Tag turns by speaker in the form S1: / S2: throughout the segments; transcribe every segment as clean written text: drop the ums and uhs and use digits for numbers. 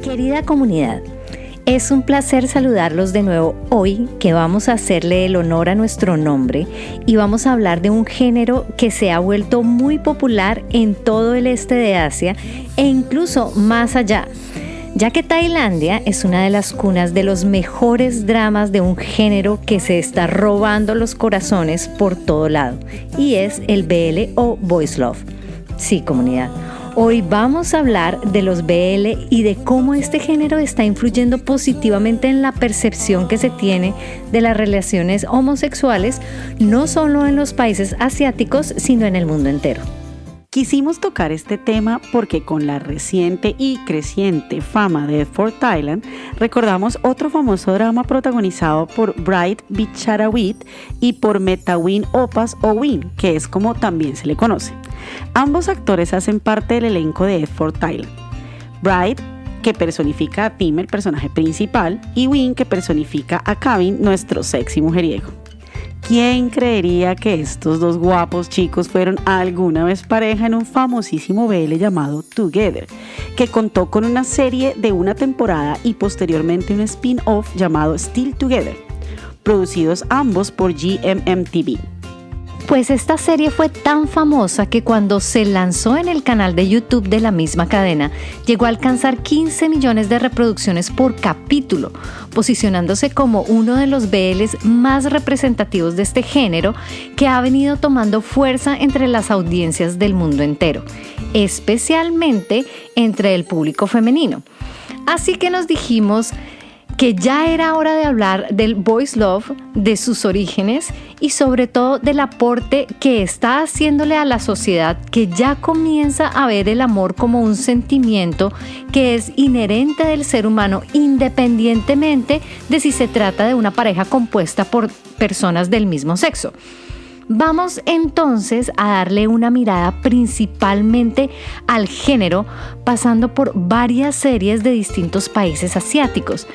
S1: Querida comunidad, es un placer saludarlos de nuevo hoy que vamos a hacerle el honor a nuestro nombre y vamos a hablar de un género que se ha vuelto muy popular en todo el este de Asia e incluso más allá, ya que Tailandia es una de las cunas de los mejores dramas de un género que se está robando los corazones por todo lado y es el BL o Boys Love. Sí, comunidad. Hoy vamos a hablar de los BL y de cómo este género está influyendo positivamente en la percepción que se tiene de las relaciones homosexuales, no solo en los países asiáticos, sino en el mundo entero.
S2: Quisimos tocar este tema porque con la reciente y creciente fama de Death Thailand, recordamos otro famoso drama protagonizado por Bright Bicharawit y por Metawin Opas o Win, que es como también se le conoce. Ambos actores hacen parte del elenco de Death Thailand. Bright, que personifica a Tim, el personaje principal, y Win, que personifica a Kevin, nuestro sexy mujeriego. ¿Quién creería que estos dos guapos chicos fueron alguna vez pareja en un famosísimo BL llamado Together, que contó con una serie de una temporada y posteriormente un spin-off llamado Still Together, producidos ambos por GMMTV?
S1: Pues esta serie fue tan famosa que cuando se lanzó en el canal de YouTube de la misma cadena, llegó a alcanzar 15 millones de reproducciones por capítulo, posicionándose como uno de los BLs más representativos de este género que ha venido tomando fuerza entre las audiencias del mundo entero, especialmente entre el público femenino. Así que nos dijimos que ya era hora de hablar del Boys Love, de sus orígenes y sobre todo del aporte que está haciéndole a la sociedad que ya comienza a ver el amor como un sentimiento que es inherente del ser humano independientemente de si se trata de una pareja compuesta por personas del mismo sexo. Vamos entonces a darle una mirada principalmente al género, pasando por varias series de distintos países asiáticos.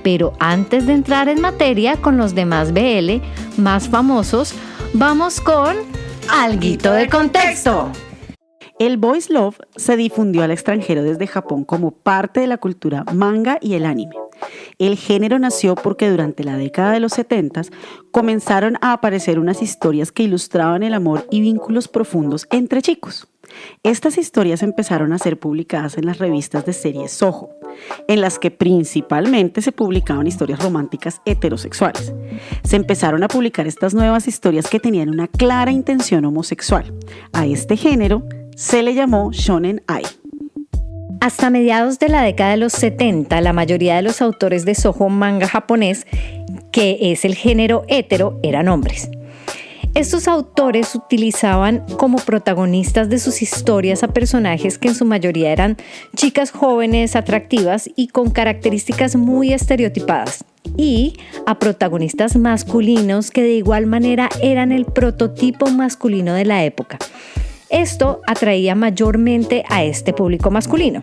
S1: Pero antes de entrar en materia con los demás BL más famosos, vamos con alguito de contexto.
S2: El Boys Love se difundió al extranjero desde Japón como parte de la cultura manga y el anime. El género nació porque durante la década de los 70 comenzaron a aparecer unas historias que ilustraban el amor y vínculos profundos entre chicos. Estas historias empezaron a ser publicadas en las revistas de series Shoujo, en las que principalmente se publicaban historias románticas heterosexuales. Se empezaron a publicar estas nuevas historias que tenían una clara intención homosexual. A este género se le llamó Shonen Ai.
S1: Hasta mediados de la década de los 70, la mayoría de los autores de shoujo manga japonés, que es el género hetero, eran hombres. Estos autores utilizaban como protagonistas de sus historias a personajes que en su mayoría eran chicas jóvenes, atractivas y con características muy estereotipadas, y a protagonistas masculinos que de igual manera eran el prototipo masculino de la época. Esto atraía mayormente a este público masculino.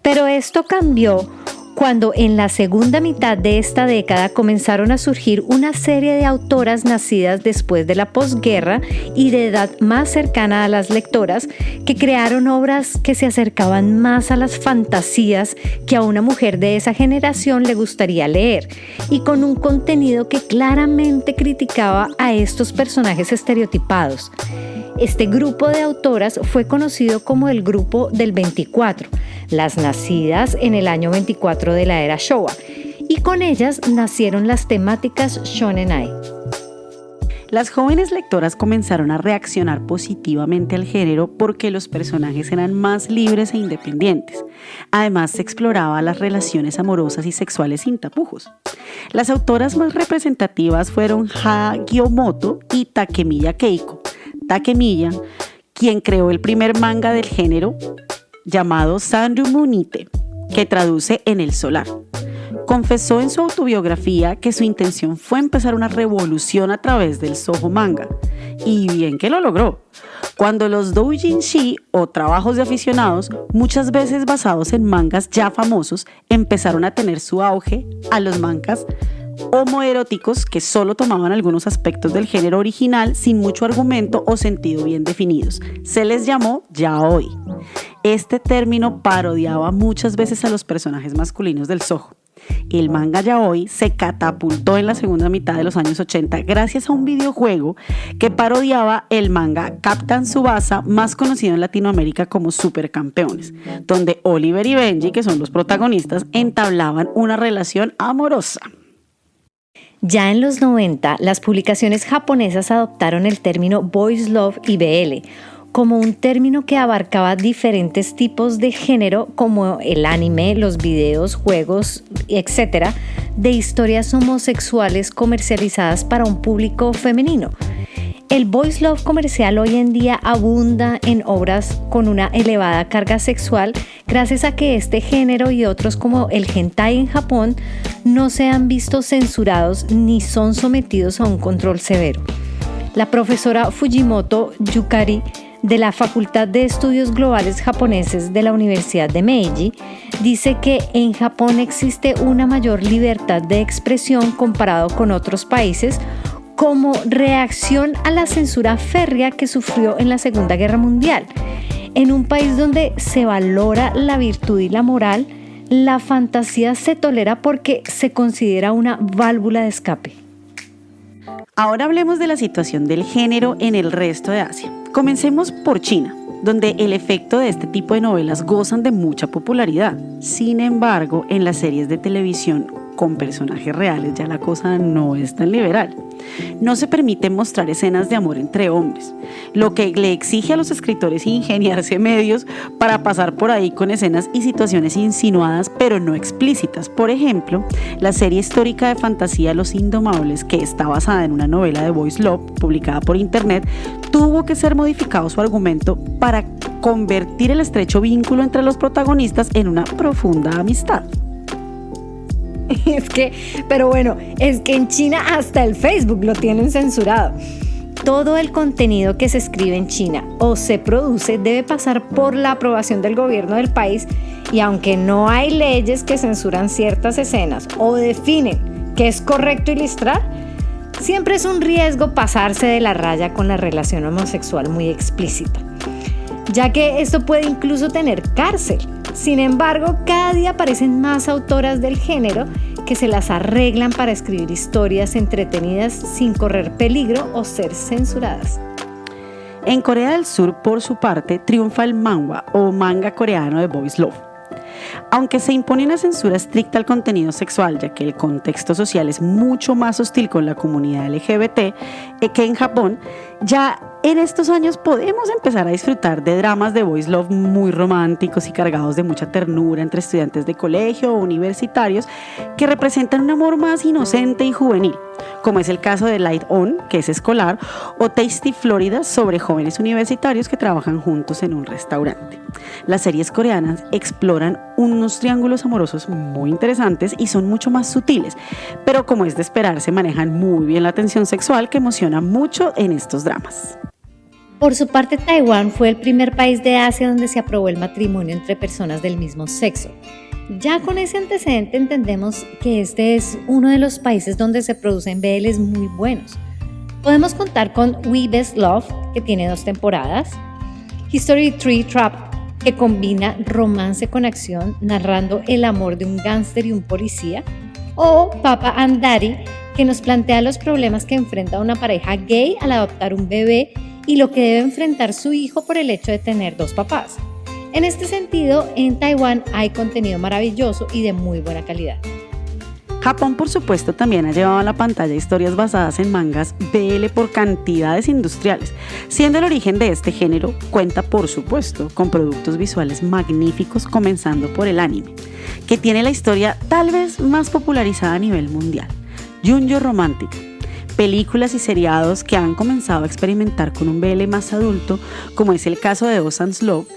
S1: Pero esto cambió cuando en la segunda mitad de esta década comenzaron a surgir una serie de autoras nacidas después de la posguerra y de edad más cercana a las lectoras que crearon obras que se acercaban más a las fantasías que a una mujer de esa generación le gustaría leer y con un contenido que claramente criticaba a estos personajes estereotipados. Este grupo de autoras fue conocido como el Grupo del 24, las nacidas en el año 24 de la era Showa, y con ellas nacieron las temáticas Shonen Ai.
S2: Las jóvenes lectoras comenzaron a reaccionar positivamente al género porque los personajes eran más libres e independientes. Además, se exploraba las relaciones amorosas y sexuales sin tapujos. Las autoras más representativas fueron Hagiomoto y Takemiya Keiko. Takemiya, quien creó el primer manga del género llamado Sanru Munite, que traduce en el solar. Confesó en su autobiografía que su intención fue empezar una revolución a través del shoujo manga, y bien que lo logró. Cuando los doujinshi o trabajos de aficionados, muchas veces basados en mangas ya famosos, empezaron a tener su auge a los mangas homoeróticos que solo tomaban algunos aspectos del género original sin mucho argumento o sentido bien definidos. Se les llamó yaoi. Este término parodiaba muchas veces a los personajes masculinos del shoujo. El manga yaoi se catapultó en la segunda mitad de los años 80 gracias a un videojuego que parodiaba el manga Captain Tsubasa, más conocido en Latinoamérica como Supercampeones, donde Oliver y Benji, que son los protagonistas, entablaban una relación amorosa.
S1: Ya en los 90, las publicaciones japonesas adoptaron el término Boys Love y BL, como un término que abarcaba diferentes tipos de género como el anime, los videos, juegos, etc., de historias homosexuales comercializadas para un público femenino. El Boys Love comercial hoy en día abunda en obras con una elevada carga sexual gracias a que este género y otros como el hentai en Japón no se han visto censurados ni son sometidos a un control severo. La profesora Fujimoto Yukari de la Facultad de Estudios Globales Japoneses de la Universidad de Meiji dice que en Japón existe una mayor libertad de expresión comparado con otros países como reacción a la censura férrea que sufrió en la Segunda Guerra Mundial. En un país donde se valora la virtud y la moral, la fantasía se tolera porque se considera una válvula de escape.
S2: Ahora hablemos de la situación del género en el resto de Asia. Comencemos por China, donde el efecto de este tipo de novelas gozan de mucha popularidad. Sin embargo, en las series de televisión con personajes reales ya la cosa no es tan liberal. No se permite mostrar escenas de amor entre hombres, lo que le exige a los escritores ingeniarse medios para pasar por ahí con escenas y situaciones insinuadas pero no explícitas. Por ejemplo, la serie histórica de fantasía Los Indomables, que está basada en una novela de Boys Love publicada por internet, tuvo que ser modificado su argumento para convertir el estrecho vínculo entre los protagonistas en una profunda amistad.
S1: Es que en China hasta el Facebook lo tienen censurado. Todo el contenido que se escribe en China o se produce debe pasar por la aprobación del gobierno del país, y aunque no hay leyes que censuran ciertas escenas o definen qué es correcto ilustrar, siempre es un riesgo pasarse de la raya con la relación homosexual muy explícita, ya que esto puede incluso tener cárcel. Sin embargo, cada día aparecen más autoras del género que se las arreglan para escribir historias entretenidas sin correr peligro o ser censuradas.
S2: En Corea del Sur, por su parte, triunfa el manhwa o manga coreano de Boys Love. Aunque se impone una censura estricta al contenido sexual, ya que el contexto social es mucho más hostil con la comunidad LGBT que en Japón, ya en estos años podemos empezar a disfrutar de dramas de Boys Love muy románticos y cargados de mucha ternura entre estudiantes de colegio o universitarios que representan un amor más inocente y juvenil, como es el caso de Light On, que es escolar, o Tasty Florida, sobre jóvenes universitarios que trabajan juntos en un restaurante. Las series coreanas exploran unos triángulos amorosos muy interesantes y son mucho más sutiles, pero como es de esperar, se manejan muy bien la tensión sexual que emociona mucho en estos dramas.
S1: Por su parte, Taiwán fue el primer país de Asia donde se aprobó el matrimonio entre personas del mismo sexo. Ya con ese antecedente entendemos que este es uno de los países donde se producen BLs muy buenos. Podemos contar con We Best Love, que tiene 2 temporadas, History Tree Trap, que combina romance con acción, narrando el amor de un gángster y un policía, o Papa and Daddy, que nos plantea los problemas que enfrenta una pareja gay al adoptar un bebé y lo que debe enfrentar su hijo por el hecho de tener 2 papás. En este sentido, en Taiwán hay contenido maravilloso y de muy buena calidad.
S2: Japón, por supuesto, también ha llevado a la pantalla historias basadas en mangas BL por cantidades industriales, siendo el origen de este género cuenta, por supuesto, con productos visuales magníficos, comenzando por el anime, que tiene la historia tal vez más popularizada a nivel mundial, Junjo Romantic. Películas y seriados que han comenzado a experimentar con un BL más adulto, como es el caso de Ocean's Love,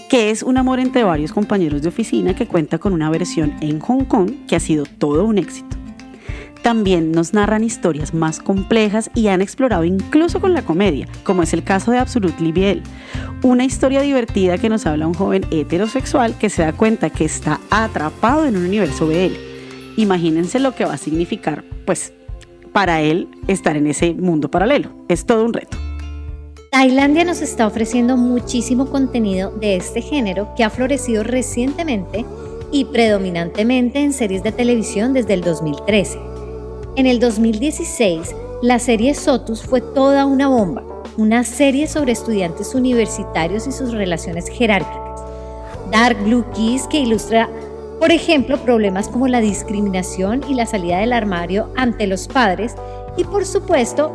S2: que es un amor entre varios compañeros de oficina que cuenta con una versión en Hong Kong que ha sido todo un éxito. También nos narran historias más complejas y han explorado incluso con la comedia, como es el caso de Absolutely BL, una historia divertida que nos habla un joven heterosexual que se da cuenta que está atrapado en un universo BL. Imagínense lo que va a significar, pues, para él estar en ese mundo paralelo. Es todo un reto.
S1: Tailandia nos está ofreciendo muchísimo contenido de este género que ha florecido recientemente y predominantemente en series de televisión desde el 2013. En el 2016, la serie Sotus fue toda una bomba, una serie sobre estudiantes universitarios y sus relaciones jerárquicas. Dark Blue Kiss, que ilustra, por ejemplo, problemas como la discriminación y la salida del armario ante los padres, y por supuesto,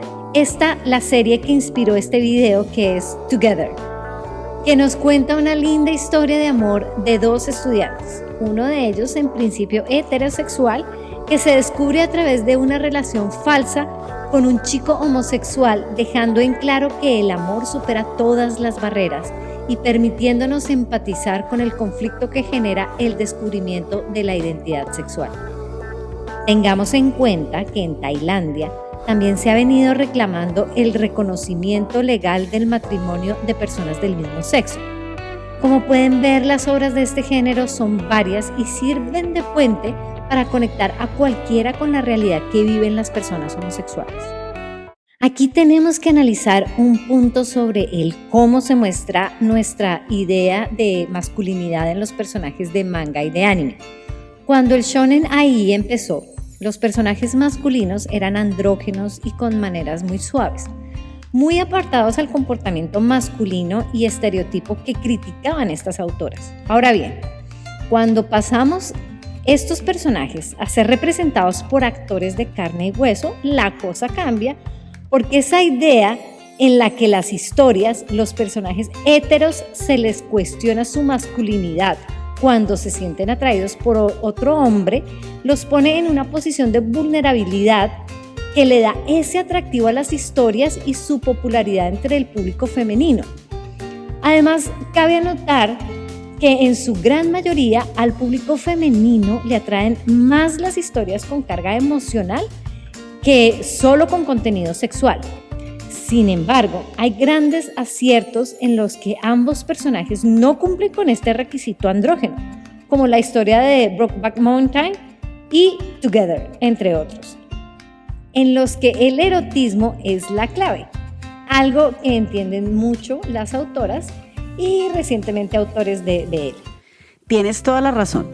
S1: la serie que inspiró este video, que es Together, que nos cuenta una linda historia de amor de dos estudiantes, uno de ellos en principio heterosexual, que se descubre a través de una relación falsa con un chico homosexual, dejando en claro que el amor supera todas las barreras y permitiéndonos empatizar con el conflicto que genera el descubrimiento de la identidad sexual. Tengamos en cuenta que en Tailandia también se ha venido reclamando el reconocimiento legal del matrimonio de personas del mismo sexo. Como pueden ver, las obras de este género son varias y sirven de puente para conectar a cualquiera con la realidad que viven las personas homosexuales. Aquí tenemos que analizar un punto sobre el cómo se muestra nuestra idea de masculinidad en los personajes de manga y de anime. Cuando el Shonen Ai empezó, los personajes masculinos eran andrógenos y con maneras muy suaves, muy apartados al comportamiento masculino y estereotipo que criticaban estas autoras. Ahora bien, cuando pasamos estos personajes a ser representados por actores de carne y hueso, la cosa cambia, porque esa idea en la que las historias, los personajes héteros, se les cuestiona su masculinidad cuando se sienten atraídos por otro hombre, los pone en una posición de vulnerabilidad que le da ese atractivo a las historias y su popularidad entre el público femenino. Además, cabe anotar que en su gran mayoría al público femenino le atraen más las historias con carga emocional que solo con contenido sexual. Sin embargo, hay grandes aciertos en los que ambos personajes no cumplen con este requisito andrógeno, como la historia de Brokeback Mountain y Together, entre otros, en los que el erotismo es la clave, algo que entienden mucho las autoras y recientemente autores de él.
S2: Tienes toda la razón.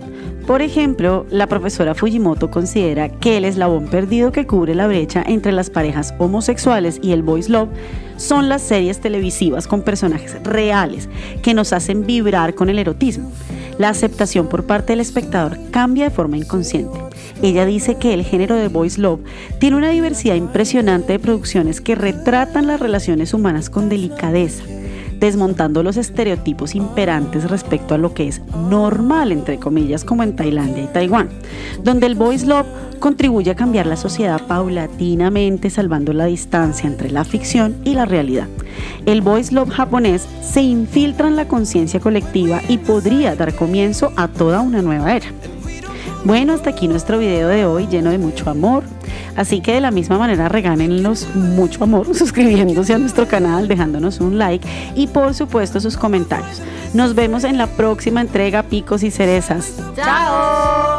S2: Por ejemplo, la profesora Fujimoto considera que el eslabón perdido que cubre la brecha entre las parejas homosexuales y el boys love son las series televisivas con personajes reales que nos hacen vibrar con el erotismo. La aceptación por parte del espectador cambia de forma inconsciente. Ella dice que el género de boys love tiene una diversidad impresionante de producciones que retratan las relaciones humanas con delicadeza, desmontando los estereotipos imperantes respecto a lo que es normal, entre comillas, como en Tailandia y Taiwán, donde el boys love contribuye a cambiar la sociedad paulatinamente, salvando la distancia entre la ficción y la realidad. El boys love japonés se infiltra en la conciencia colectiva y podría dar comienzo a toda una nueva era. Bueno, hasta aquí nuestro video de hoy, lleno de mucho amor. Así que de la misma manera regálennos mucho amor suscribiéndose a nuestro canal, dejándonos un like y por supuesto sus comentarios. Nos vemos en la próxima entrega Picos y Cerezas.
S3: ¡Chao!